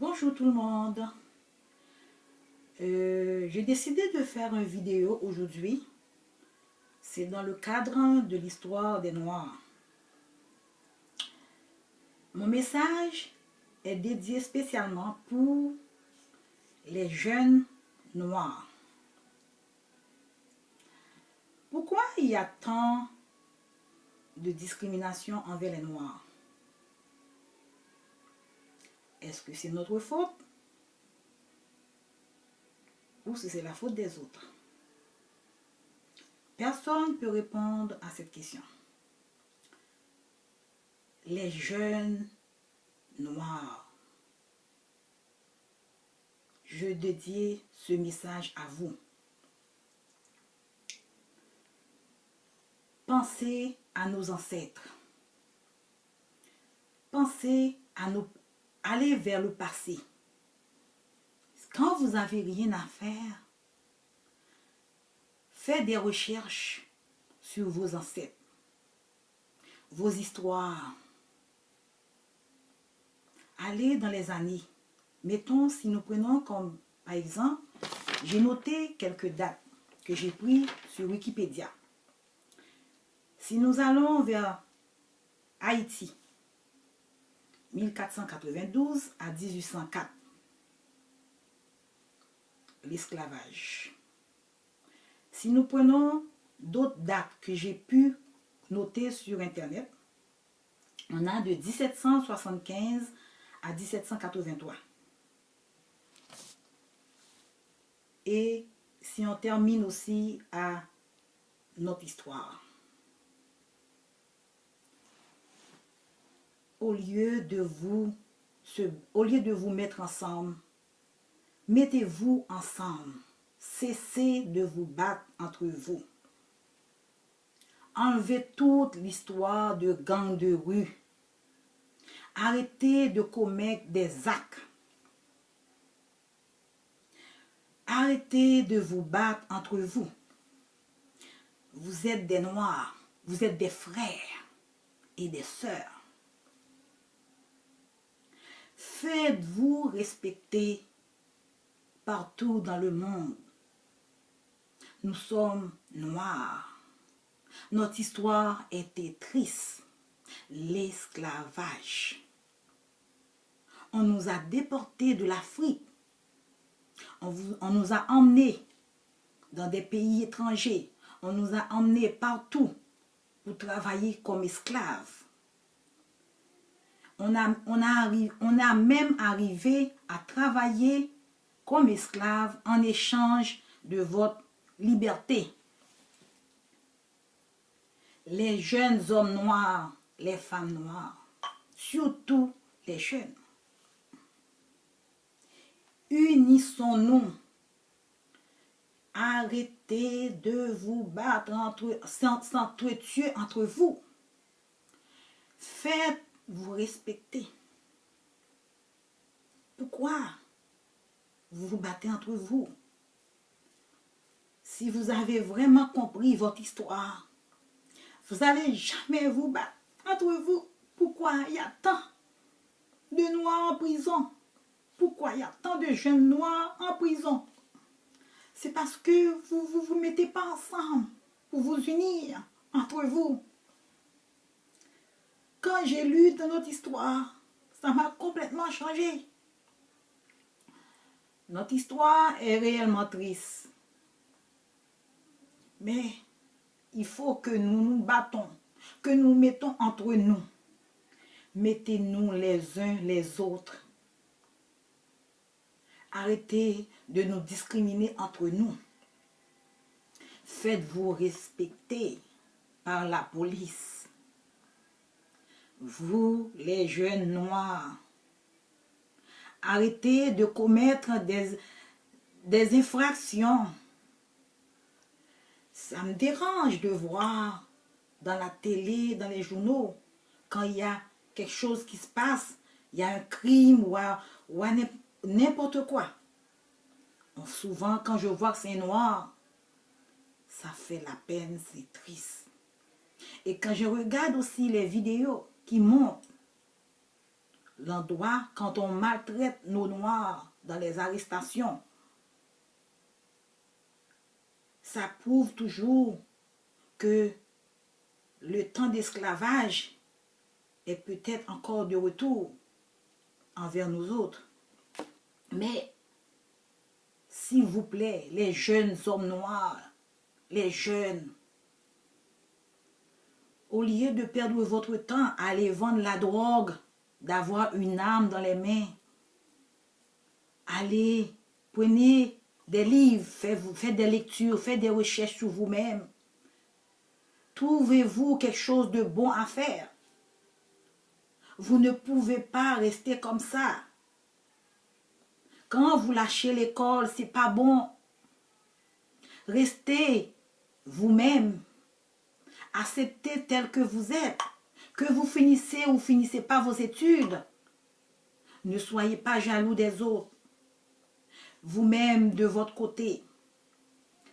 Bonjour tout le monde. J'ai décidé de faire une vidéo aujourd'hui. C'est dans le cadre de l'histoire des Noirs. Mon message est dédié spécialement pour les jeunes Noirs. Pourquoi il y a tant de discrimination envers les Noirs? Est-ce que c'est notre faute? Ou si c'est la faute des autres? Personne ne peut répondre à cette question. Les jeunes noirs. Je dédie ce message à vous. Pensez à nos ancêtres. Pensez à aller vers le passé. Quand vous n'avez rien à faire, faites des recherches sur vos ancêtres, vos histoires. Allez dans les années. Mettons, si nous prenons comme, par exemple, j'ai noté quelques dates que j'ai prises sur Wikipédia. Si nous allons vers Haïti, 1492 à 1804, l'esclavage. Si nous prenons d'autres dates que j'ai pu noter sur Internet, on a de 1775 à 1783. Et si on termine aussi à notre histoire. Au lieu de vous mettre ensemble, mettez-vous ensemble. Cessez de vous battre entre vous. Enlevez toute l'histoire de gangs de rue. Arrêtez de commettre des actes. Arrêtez de vous battre entre vous. Vous êtes des Noirs. Vous êtes des frères et des sœurs. Faites-vous respecter partout dans le monde. Nous sommes noirs. Notre histoire était triste. L'esclavage. On nous a déportés de l'Afrique. On nous a emmenés dans des pays étrangers. On nous a emmenés partout pour travailler comme esclaves. On a même arrivé à travailler comme esclaves en échange de votre liberté. Les jeunes hommes noirs, les femmes noires, surtout les jeunes. Unissons-nous. Arrêtez de vous battre s'entretuer entre vous. Faites-vous respecter. Pourquoi vous vous battez entre vous? Si vous avez vraiment compris votre histoire, vous n'allez jamais vous battre entre vous. Pourquoi il y a tant de Noirs en prison? Pourquoi il y a tant de jeunes Noirs en prison? C'est parce que vous mettez pas ensemble pour vous unir entre vous. Quand j'ai lu dans notre histoire, ça m'a complètement changé. Notre histoire est réellement triste. Mais il faut que nous nous battons, que nous mettons entre nous. Mettez-nous les uns les autres. Arrêtez de nous discriminer entre nous. Faites-vous respecter par la police. Vous, les jeunes noirs, arrêtez de commettre des infractions. Ça me dérange de voir dans la télé, dans les journaux, quand il y a quelque chose qui se passe, il y a un crime ou n'importe quoi. Souvent, quand je vois que c'est noir, ça fait la peine, c'est triste. Et quand je regarde aussi les vidéos qui montrent l'endroit quand on maltraite nos Noirs dans les arrestations. Ça prouve toujours que le temps d'esclavage est peut-être encore de retour envers nous autres. Mais, s'il vous plaît, les jeunes hommes noirs, les jeunes, au lieu de perdre votre temps à aller vendre la drogue, d'avoir une arme dans les mains, allez, prenez des livres, faites des lectures, faites des recherches sur vous-même. Trouvez-vous quelque chose de bon à faire. Vous ne pouvez pas rester comme ça. Quand vous lâchez l'école, c'est pas bon. Restez vous-même. Acceptez tel que vous êtes. Que vous finissez ou finissez pas vos études. Ne soyez pas jaloux des autres. Vous-même de votre côté.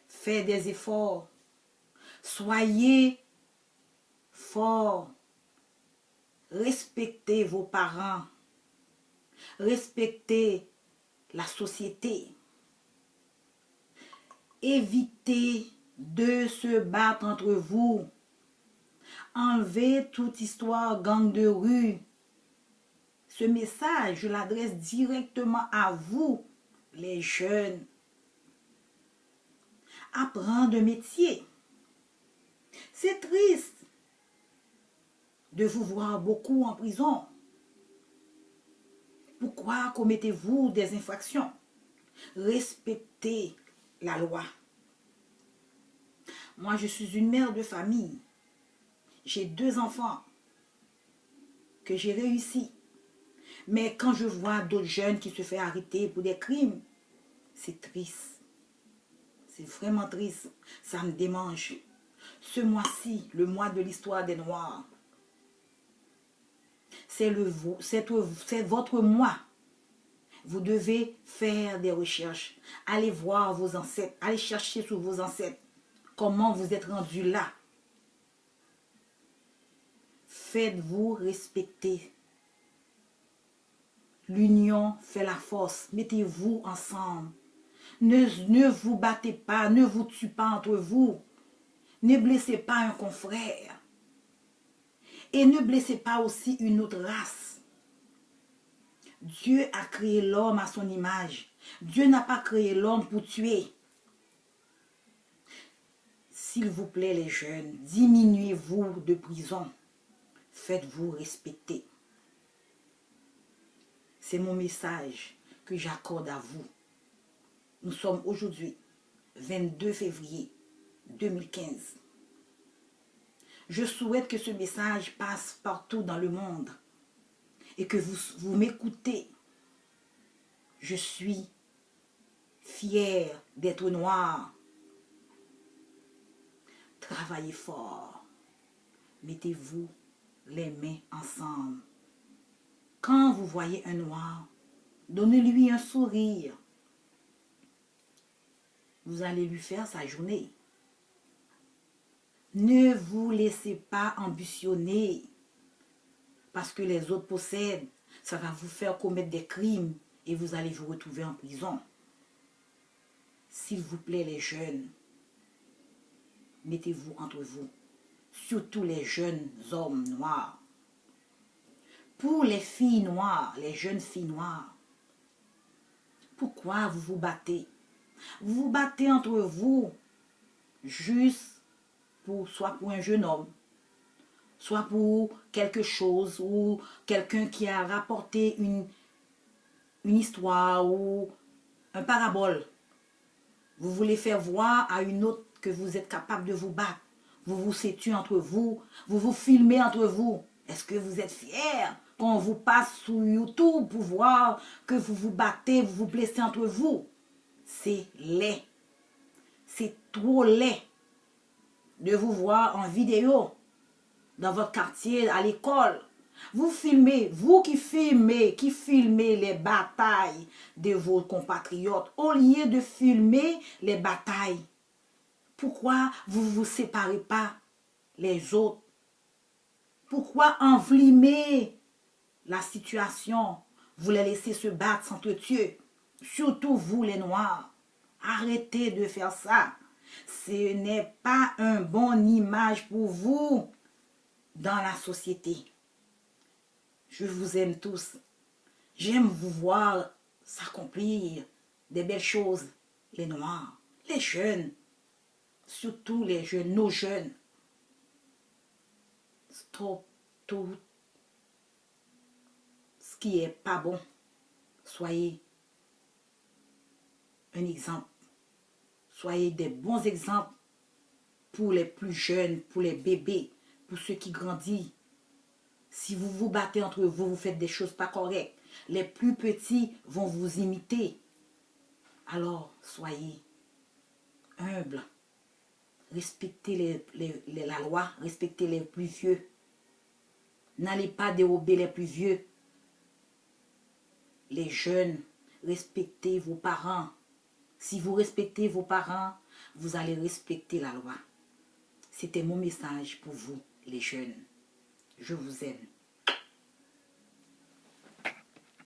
Faites des efforts. Soyez forts. Respectez vos parents. Respectez la société. Évitez de se battre entre vous. Enlevez toute histoire gang de rue. Ce message, je l'adresse directement à vous, les jeunes. Apprendre un métier. C'est triste de vous voir beaucoup en prison. Pourquoi commettez-vous des infractions? Respectez la loi. Moi, je suis une mère de famille. J'ai 2 enfants que j'ai réussi. Mais quand je vois d'autres jeunes qui se font arrêter pour des crimes, c'est triste. C'est vraiment triste. Ça me démange. Ce mois-ci, le mois de l'histoire des Noirs, c'est votre mois. Vous devez faire des recherches. Allez voir vos ancêtres. Allez chercher sur vos ancêtres. Comment vous êtes rendus là. Faites-vous respecter. L'union fait la force. Mettez-vous ensemble. Ne vous battez pas. Ne vous tuez pas entre vous. Ne blessez pas un confrère. Et ne blessez pas aussi une autre race. Dieu a créé l'homme à son image. Dieu n'a pas créé l'homme pour tuer. S'il vous plaît les jeunes, diminuez-vous de prison. Faites-vous respecter. C'est mon message que j'accorde à vous. Nous sommes aujourd'hui, 22 février 2015. Je souhaite que ce message passe partout dans le monde et que vous m'écoutez. Je suis fière d'être noire. Travaillez fort. Mettez-vous les mains ensemble. Quand vous voyez un noir, donnez-lui un sourire. Vous allez lui faire sa journée. Ne vous laissez pas ambitionner parce que les autres possèdent. Ça va vous faire commettre des crimes et vous allez vous retrouver en prison. S'il vous plaît les jeunes, mettez-vous entre vous, surtout les jeunes hommes noirs. Pour les filles noires, les jeunes filles noires, pourquoi vous vous battez? Vous vous battez entre vous juste soit pour un jeune homme, soit pour quelque chose ou quelqu'un qui a rapporté une histoire ou un parabole. Vous voulez faire voir à une autre que vous êtes capable de vous battre. Vous vous situez entre vous, vous vous filmez entre vous. Est-ce que vous êtes fiers quand on vous passe sur YouTube pour voir que vous vous battez, vous vous blessez entre vous? C'est laid. C'est trop laid de vous voir en vidéo dans votre quartier, à l'école. Vous filmez, vous qui filmez les batailles de vos compatriotes, au lieu de filmer les batailles. Pourquoi vous ne vous séparez pas les autres? Pourquoi envenimer la situation, vous les laissez se battre sans tuer. Surtout vous les Noirs. Arrêtez de faire ça. Ce n'est pas un bon image pour vous dans la société. Je vous aime tous. J'aime vous voir s'accomplir des belles choses. Les Noirs, les jeunes, surtout les jeunes, nos jeunes. Stop tout ce qui est pas bon. Soyez un exemple. Soyez des bons exemples pour les plus jeunes, pour les bébés, pour ceux qui grandissent. Si vous vous battez entre vous, vous faites des choses pas correctes. Les plus petits vont vous imiter. Alors, soyez humbles. Respectez la loi, respectez les plus vieux. N'allez pas dérober les plus vieux. Les jeunes, respectez vos parents. Si vous respectez vos parents, vous allez respecter la loi. C'était mon message pour vous, les jeunes. Je vous aime.